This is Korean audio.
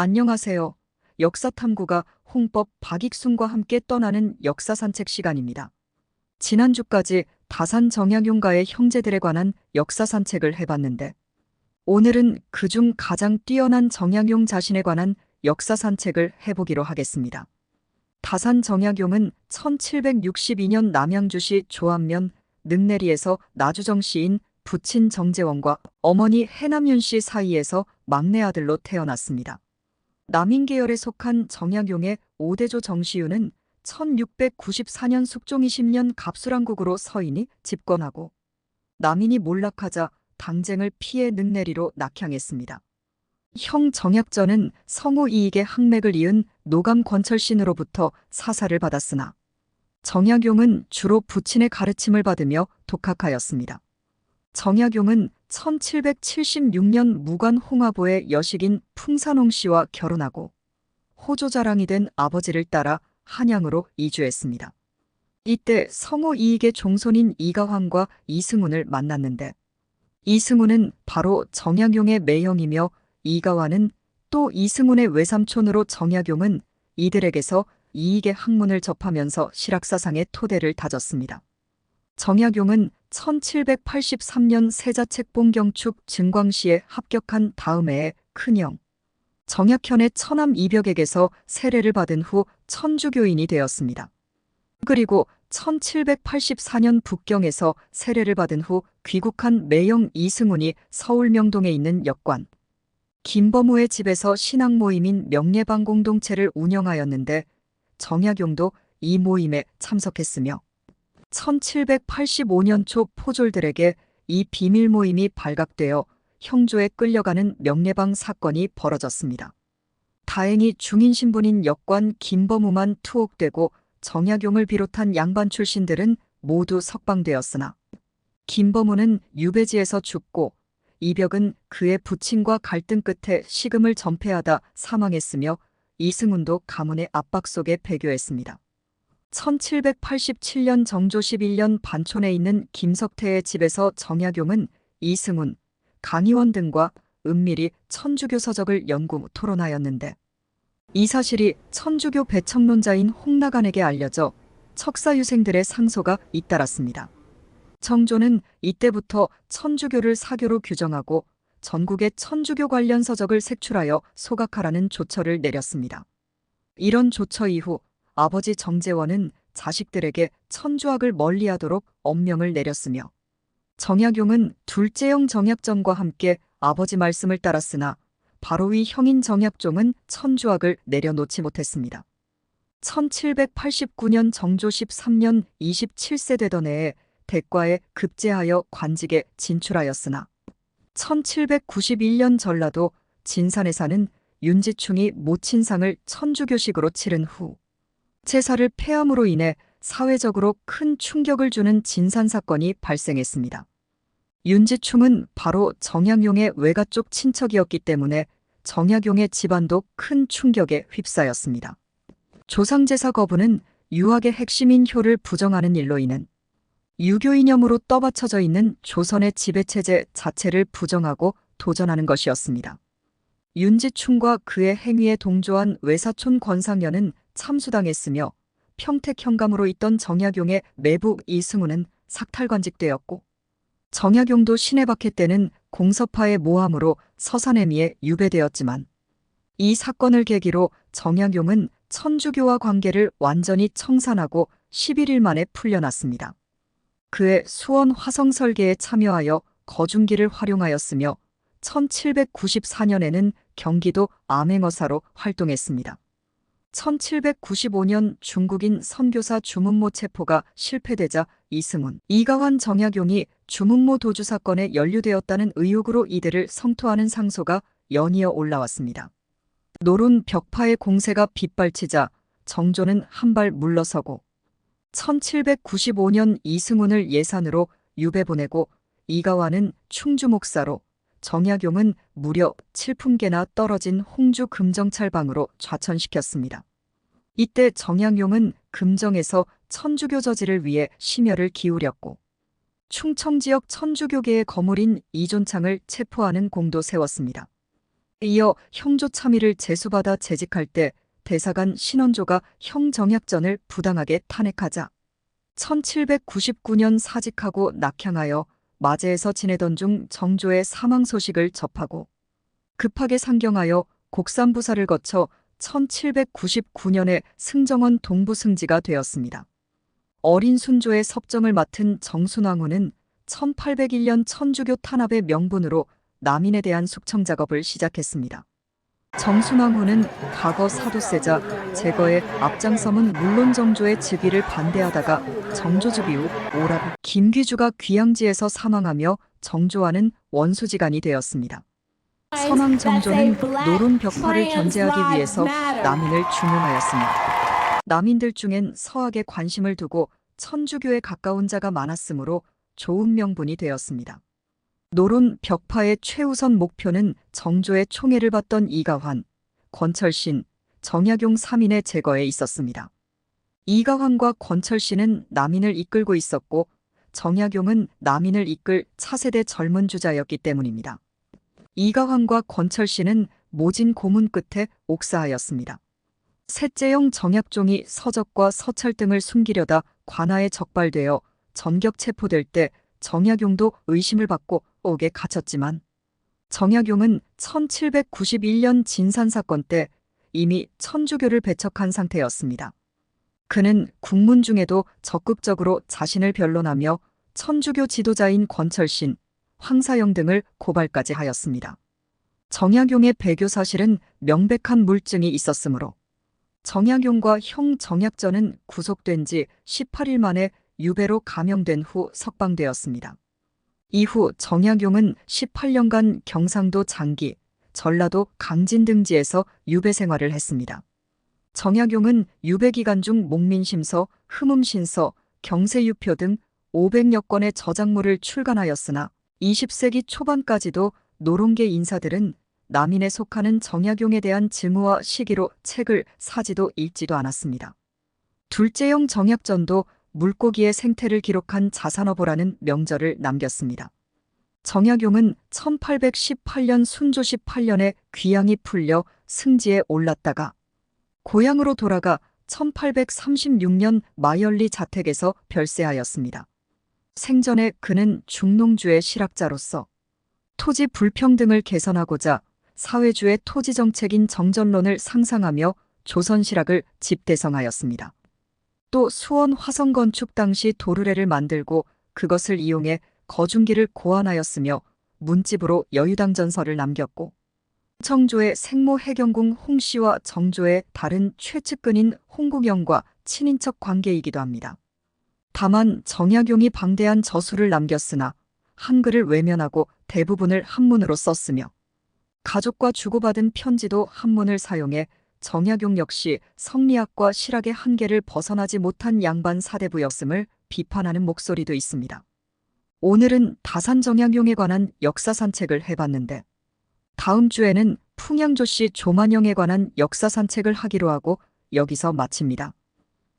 안녕하세요. 역사탐구가 홍법 박익순과 함께 떠나는 역사 산책 시간입니다. 지난주까지 다산 정약용가의 형제들에 관한 역사 산책을 해봤는데, 오늘은 그중 가장 뛰어난 정약용 자신에 관한 역사 산책을 해보기로 하겠습니다. 다산 정약용은 1762년 남양주시 조안면 능내리에서 나주정 씨인 부친 정재원과 어머니 해남윤 씨 사이에서 막내 아들로 태어났습니다. 남인 계열에 속한 정약용의 5대조 정시윤은 1694년 숙종 20년 갑술왕국으로 서인이 집권하고 남인이 몰락하자 당쟁을 피해 능내리로 낙향했습니다. 형 정약전은 성우 이익의 항맥을 이은 노감 권철신으로부터 사사를 받았으나 정약용은 주로 부친의 가르침을 받으며 독학하였습니다. 정약용은 1776년 무관 홍화보의 여식인 풍산홍 씨와 결혼하고 호조자랑이 된 아버지를 따라 한양으로 이주했습니다. 이때 성우 이익의 종손인 이가환과 이승훈을 만났는데, 이승훈은 바로 정약용의 매형이며 이가환은 또 이승훈의 외삼촌으로 정약용은 이들에게서 이익의 학문을 접하면서 실학사상의 토대를 다졌습니다. 정약용은 1783년 세자책봉경축 증광시에 합격한 다음 해에 큰형 정약현의 처남 이벽에게서 세례를 받은 후 천주교인이 되었습니다. 그리고 1784년 북경에서 세례를 받은 후 귀국한 매형 이승훈이 서울 명동에 있는 역관 김범우의 집에서 신앙 모임인 명례방 공동체를 운영하였는데, 정약용도 이 모임에 참석했으며 1785년 초 포졸들에게 이 비밀 모임이 발각되어 형조에 끌려가는 명례방 사건이 벌어졌습니다. 다행히 중인 신분인 역관 김범우만 투옥되고 정약용을 비롯한 양반 출신들은 모두 석방되었으나 김범우는 유배지에서 죽고 이벽은 그의 부친과 갈등 끝에 식음을 전폐하다 사망했으며 이승훈도 가문의 압박 속에 배교했습니다. 1787년 정조 11년 반촌에 있는 김석태의 집에서 정약용은 이승훈, 강희원 등과 은밀히 천주교 서적을 연구 토론하였는데, 이 사실이 천주교 배척론자인 홍나간에게 알려져 척사유생들의 상소가 잇따랐습니다. 정조는 이때부터 천주교를 사교로 규정하고 전국의 천주교 관련 서적을 색출하여 소각하라는 조처를 내렸습니다. 이런 조처 이후 아버지 정재원은 자식들에게 천주학을 멀리하도록 엄명을 내렸으며, 정약용은 둘째형 정약전과 함께 아버지 말씀을 따랐으나 바로 위 형인 정약종은 천주학을 내려놓지 못했습니다. 1789년 정조 13년 27세 되던 해에 대과에 급제하여 관직에 진출하였으나 1791년 전라도 진산에 사는 윤지충이 모친상을 천주교식으로 치른 후 제사를 폐함으로 인해 사회적으로 큰 충격을 주는 진산 사건이 발생했습니다. 윤지충은 바로 정약용의 외가 쪽 친척이었기 때문에 정약용의 집안도 큰 충격에 휩싸였습니다. 조상제사 거부는 유학의 핵심인 효를 부정하는 일로 인한 유교 이념으로 떠받쳐져 있는 조선의 지배체제 자체를 부정하고 도전하는 것이었습니다. 윤지충과 그의 행위에 동조한 외사촌 권상현은 참수당했으며 평택 현감으로 있던 정약용의 매부 이승훈은 삭탈관직되었고, 정약용도 신해박해 때는 공서파의 모함으로 서산에미에 유배되었지만, 이 사건을 계기로 정약용은 천주교와 관계를 완전히 청산하고 11일 만에 풀려났습니다. 그의 수원 화성 설계에 참여하여 거중기를 활용하였으며 1794년에는 경기도 암행어사로 활동했습니다. 1795년 중국인 선교사 주문모 체포가 실패되자 이승훈, 이가환 정약용이 주문모 도주 사건에 연루되었다는 의혹으로 이들을 성토하는 상소가 연이어 올라왔습니다. 노론 벽파의 공세가 빗발치자 정조는 한 발 물러서고 1795년 이승훈을 예산으로 유배 보내고 이가환은 충주 목사로, 정약용은 무려 7품계나 떨어진 홍주 금정찰방으로 좌천시켰습니다. 이때 정약용은 금정에서 천주교 저지를 위해 심혈을 기울였고 충청 지역 천주교계의 거물인 이존창을 체포하는 공도 세웠습니다. 이어 형조 참의를 제수받아 재직할 때 대사관 신원조가 형 정약전을 부당하게 탄핵하자 1799년 사직하고 낙향하여 마제에서 지내던 중 정조의 사망 소식을 접하고 급하게 상경하여 곡산부사를 거쳐 1799년에 승정원 동부승지가 되었습니다. 어린 순조의 섭정을 맡은 정순왕후는 1801년 천주교 탄압의 명분으로 남인에 대한 숙청 작업을 시작했습니다. 정순왕후는 과거 사도세자 제거에 앞장섬은 물론 정조의 즉위를 반대하다가 정조 즉위 후 오라비 김귀주가 귀양지에서 사망하며 정조와는 원수지간이 되었습니다. 선왕 정조는 노론 벽파를 견제하기 위해서 남인을 중용하였습니다. 남인들 중엔 서학에 관심을 두고 천주교에 가까운 자가 많았으므로 좋은 명분이 되었습니다. 노론 벽파의 최우선 목표는 정조의 총애를 받던 이가환, 권철신, 정약용 3인의 제거에 있었습니다. 이가환과 권철신은 남인을 이끌고 있었고 정약용은 남인을 이끌 차세대 젊은 주자였기 때문입니다. 이가환과 권철신은 모진 고문 끝에 옥사하였습니다. 셋째형 정약종이 서적과 서찰 등을 숨기려다 관아에 적발되어 전격 체포될 때 정약용도 의심을 받고 옥에 갇혔지만 정약용은 1791년 진산사건 때 이미 천주교를 배척한 상태였습니다. 그는 국문 중에도 적극적으로 자신을 변론하며 천주교 지도자인 권철신, 황사영 등을 고발까지 하였습니다. 정약용의 배교 사실은 명백한 물증이 있었으므로 정약용과 형 정약전은 구속된 지 18일 만에 유배로 감형된 후 석방되었습니다. 이후 정약용은 18년간 경상도 장기, 전라도 강진 등지에서 유배 생활을 했습니다. 정약용은 유배 기간 중 목민심서, 흠음신서, 경세유표 등 500여 건의 저작물을 출간하였으나 20세기 초반까지도 노론계 인사들은 남인에 속하는 정약용에 대한 증오와 시기로 책을 사지도 읽지도 않았습니다. 둘째형 정약전도 물고기의 생태를 기록한 자산어보라는 명절을 남겼습니다. 정약용은 1818년 순조 18년에 귀양이 풀려 승지에 올랐다가 고향으로 돌아가 1836년 마열리 자택에서 별세하였습니다. 생전에 그는 중농주의 실학자로서 토지 불평등을 개선하고자 사회주의 토지정책인 정전론을 상상하며 조선실학을 집대성하였습니다. 또 수원 화성건축 당시 도르래를 만들고 그것을 이용해 거중기를 고안하였으며 문집으로 여유당전서를 남겼고 정조의 생모 해경궁 홍씨와 정조의 다른 최측근인 홍국영과 친인척 관계이기도 합니다. 다만 정약용이 방대한 저수를 남겼으나 한글을 외면하고 대부분을 한문으로 썼으며 가족과 주고받은 편지도 한문을 사용해 정약용 역시 성리학과 실학의 한계를 벗어나지 못한 양반 사대부였음을 비판하는 목소리도 있습니다. 오늘은 다산 정약용에 관한 역사 산책을 해봤는데 다음 주에는 풍양조씨 조만영에 관한 역사 산책을 하기로 하고 여기서 마칩니다.